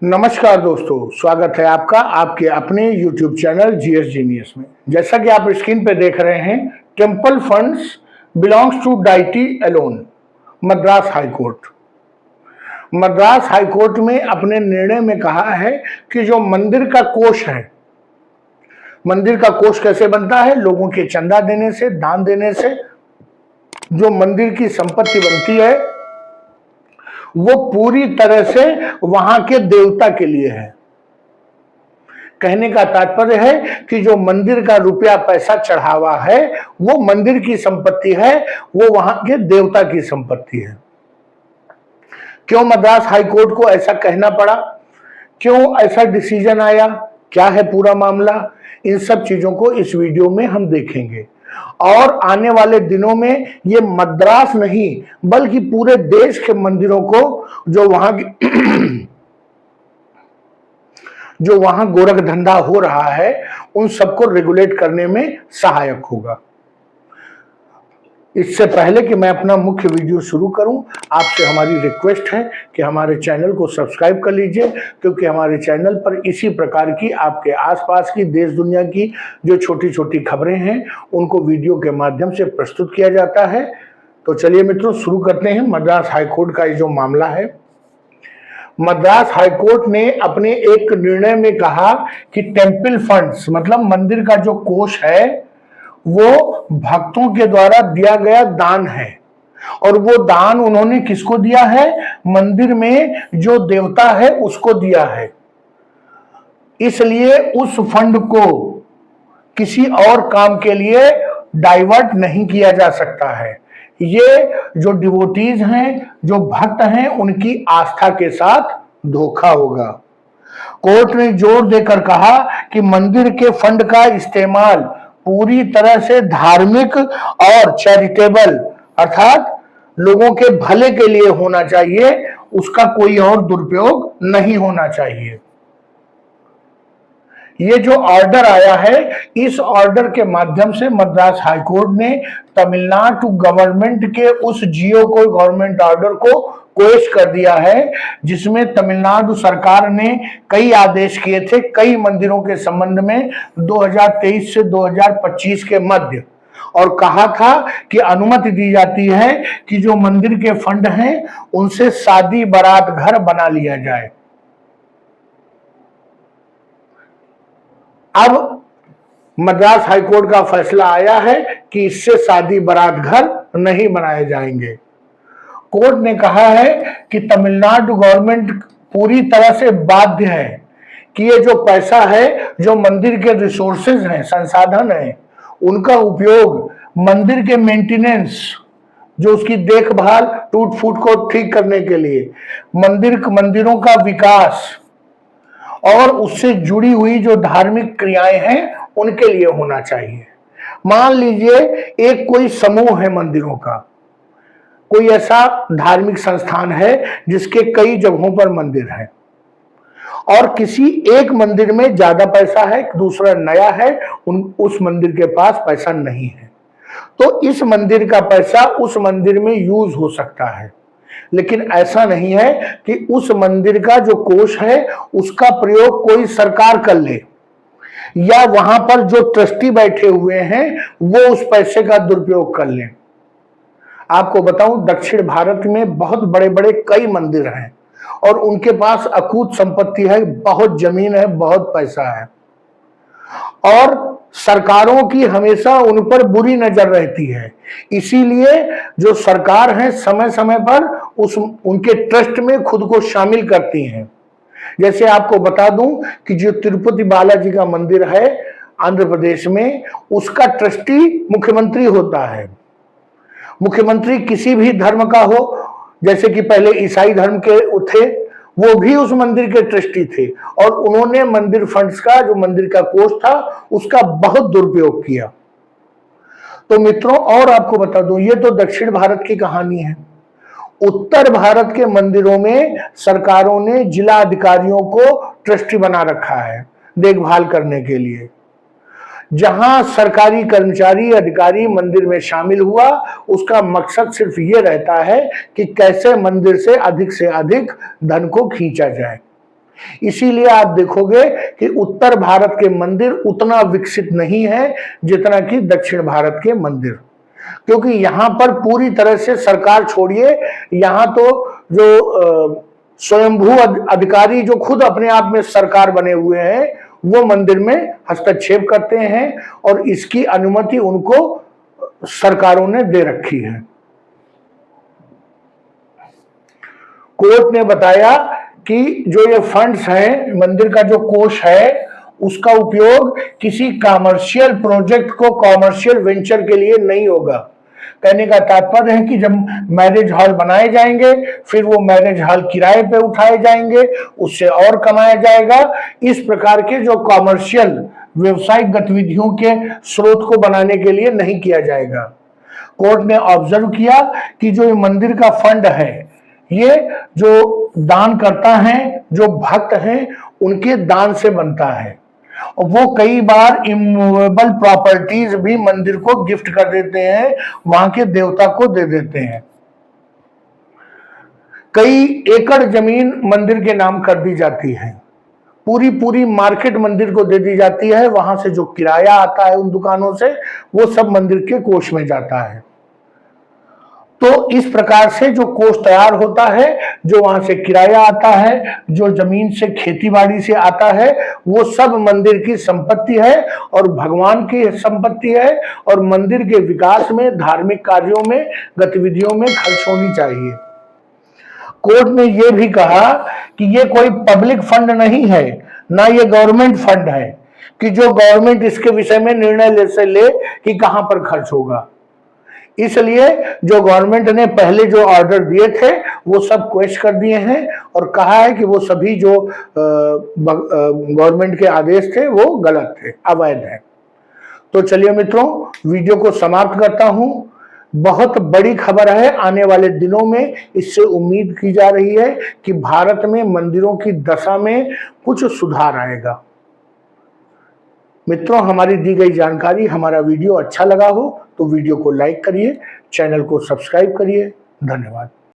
नमस्कार दोस्तों, स्वागत है आपका आपके अपने YouTube चैनल जीएस जीनियस में। जैसा कि आप स्क्रीन पे देख रहे हैं, temple funds belongs to deity alone. Madras high court Madras high court में अपने निर्णय में कहा है कि जो मंदिर का कोष है, मंदिर का कोष कैसे बनता है? लोगों के चंदा देने से, दान देने से जो मंदिर की संपत्ति बनती है वो पूरी तरह से वहां के देवता के लिए है। कहने का तात्पर्य है कि जो मंदिर का रुपया पैसा चढ़ावा है वो मंदिर की संपत्ति है, वो वहां के देवता की संपत्ति है। क्यों मद्रास हाई कोर्ट को ऐसा कहना पड़ा? क्यों ऐसा डिसीजन आया? क्या है पूरा मामला? इन सब चीजों को इस वीडियो में हम देखेंगे और आने वाले दिनों में ये मद्रास नहीं बल्कि पूरे देश के मंदिरों को जो वहां गोरख धंधा हो रहा है उन सबको रेगुलेट करने में सहायक होगा। इससे पहले कि मैं अपना मुख्य वीडियो शुरू करूं, आपसे हमारी रिक्वेस्ट है कि हमारे चैनल को सब्सक्राइब कर लीजिए, क्योंकि हमारे चैनल पर इसी प्रकार की आपके आसपास की देश दुनिया की जो छोटी छोटी खबरें हैं उनको वीडियो के माध्यम से प्रस्तुत किया जाता है। तो चलिए मित्रों, शुरू करते हैं। मद्रास हाई कोर्ट का ये जो मामला है, मद्रास हाई कोर्ट ने अपने एक निर्णय में कहा कि टेम्पल फंड्स मतलब मंदिर का जो कोष है वो भक्तों के द्वारा दिया गया दान है, और वो दान उन्होंने किसको दिया है? मंदिर में जो देवता है उसको दिया है। इसलिए उस फंड को किसी और काम के लिए डाइवर्ट नहीं किया जा सकता है। ये जो डिवोटीज हैं, जो भक्त हैं, उनकी आस्था के साथ धोखा होगा। कोर्ट ने जोर देकर कहा कि मंदिर के फंड का इस्तेमाल पूरी तरह से धार्मिक और चैरिटेबल अर्थात लोगों के भले के लिए होना चाहिए, उसका कोई और दुरुपयोग नहीं होना चाहिए। ये जो ऑर्डर आया है, इस ऑर्डर के माध्यम से मद्रास हाई कोर्ट ने तमिलनाडु गवर्नमेंट के उस जियो को, गवर्नमेंट ऑर्डर को क्वेश कर दिया है, जिसमें तमिलनाडु सरकार ने कई आदेश किए थे कई मंदिरों के संबंध में 2023 से 2025 के मध्य, और कहा था कि अनुमति दी जाती है कि जो मंदिर के फंड हैं उनसे शादी बारात घर बना लिया जाए। अब मद्रास हाई कोर्ट का फैसला आया है कि इससे शादी बारात घर नहीं बनाए जाएंगे। कोर्ट ने कहा है कि तमिलनाडु गवर्नमेंट पूरी तरह से बाध्य है कि ये जो पैसा है, जो मंदिर के रिसोर्सेज हैं, संसाधन हैं, उनका उपयोग मंदिर के मेंटेनेंस, जो उसकी देखभाल, टूट फूट को ठीक करने के लिए, मंदिरों का विकास और उससे जुड़ी हुई जो धार्मिक क्रियाएं हैं उनके लिए होना चाहिए। मान लीजिए एक कोई समूह है मंदिरों का, कोई ऐसा धार्मिक संस्थान है जिसके कई जगहों पर मंदिर है, और किसी एक मंदिर में ज्यादा पैसा है, दूसरा नया है, उस मंदिर के पास पैसा नहीं है, तो इस मंदिर का पैसा उस मंदिर में यूज हो सकता है। लेकिन ऐसा नहीं है कि उस मंदिर का जो कोष है उसका प्रयोग कोई सरकार कर ले, या वहां पर जो ट्रस्टी बैठे हुए हैं वो उस पैसे का दुरुपयोग कर लें। आपको बताऊं, दक्षिण भारत में बहुत बड़े बड़े कई मंदिर हैं और उनके पास अकूत संपत्ति है, बहुत जमीन है, बहुत पैसा है, और सरकारों की हमेशा उन पर बुरी नजर रहती है। इसीलिए जो सरकार है समय समय पर उनके ट्रस्ट में खुद को शामिल करती हैं। जैसे आपको बता दूं कि जो तिरुपति बालाजी का मंदिर है आंध्र प्रदेश में, उसका ट्रस्टी मुख्यमंत्री होता है। मुख्यमंत्री किसी भी धर्म का हो, जैसे कि पहले ईसाई धर्म के थे, वो भी उस मंदिर के ट्रस्टी थे, और उन्होंने मंदिर फंड्स का, जो मंदिर का कोष था, उसका बहुत दुरुपयोग किया। तो मित्रों, और आपको बता दूं, ये तो दक्षिण भारत की कहानी है। उत्तर भारत के मंदिरों में सरकारों ने जिला अधिकारियों को ट्रस्टी बना रखा है देखभाल करने के लिए। जहां सरकारी कर्मचारी अधिकारी मंदिर में शामिल हुआ, उसका मकसद सिर्फ ये रहता है कि कैसे मंदिर से अधिक धन को खींचा जाए। इसीलिए आप देखोगे कि उत्तर भारत के मंदिर उतना विकसित नहीं है जितना कि दक्षिण भारत के मंदिर, क्योंकि यहां पर पूरी तरह से सरकार छोड़िए, यहां तो जो स्वयंभू अधिकारी जो खुद अपने आप में सरकार बने हुए हैं वो मंदिर में हस्तक्षेप करते हैं और इसकी अनुमति उनको सरकारों ने दे रखी है। कोर्ट ने बताया कि जो ये फंड्स हैं, मंदिर का जो कोष है, उसका उपयोग किसी कॉमर्शियल प्रोजेक्ट को कॉमर्शियल वेंचर के लिए नहीं होगा। कहने का तात्पर्य है कि जब मैरिज हॉल बनाए जाएंगे फिर वो मैरिज हॉल किराए पे उठाए जाएंगे, उससे और कमाया जाएगा। इस प्रकार के जो कॉमर्शियल व्यवसायिक गतिविधियों के स्रोत को बनाने के लिए नहीं किया जाएगा। कोर्ट ने ऑब्जर्व किया कि जो ये मंदिर का फंड है, ये जो दान करता है, जो भक्त हैं, उनके दान से बनता है। और वो कई बार इमूवेबल प्रॉपर्टीज भी मंदिर को गिफ्ट कर देते हैं, वहां के देवता को दे देते हैं। कई एकड़ जमीन मंदिर के नाम कर दी जाती है, पूरी पूरी मार्केट मंदिर को दे दी जाती है। वहां से जो किराया आता है उन दुकानों से, वो सब मंदिर के कोष में जाता है। तो इस प्रकार से जो कोष तैयार होता है, जो वहां से किराया आता है, जो जमीन से खेतीबाड़ी से आता है, वो सब मंदिर की संपत्ति है और भगवान की संपत्ति है और मंदिर के विकास में, धार्मिक कार्यों में, गतिविधियों में खर्च होनी चाहिए। कोर्ट ने यह भी कहा कि ये कोई पब्लिक फंड नहीं है, ना ये गवर्नमेंट फंड है कि जो गवर्नमेंट इसके विषय में निर्णय ले कि कहां पर खर्च होगा। इसलिए जो गवर्नमेंट ने पहले जो ऑर्डर दिए थे वो सब क्वेश्चन कर दिए हैं और कहा है कि वो सभी जो गवर्नमेंट के आदेश थे वो गलत थे, अवैध है। तो चलिए मित्रों, वीडियो को समाप्त करता हूं। बहुत बड़ी खबर है, आने वाले दिनों में इससे उम्मीद की जा रही है कि भारत में मंदिरों की दशा में कुछ सुधार आएगा। मित्रों, हमारी दी गई जानकारी, हमारा वीडियो अच्छा लगा हो तो वीडियो को लाइक करिए, चैनल को सब्सक्राइब करिए। धन्यवाद।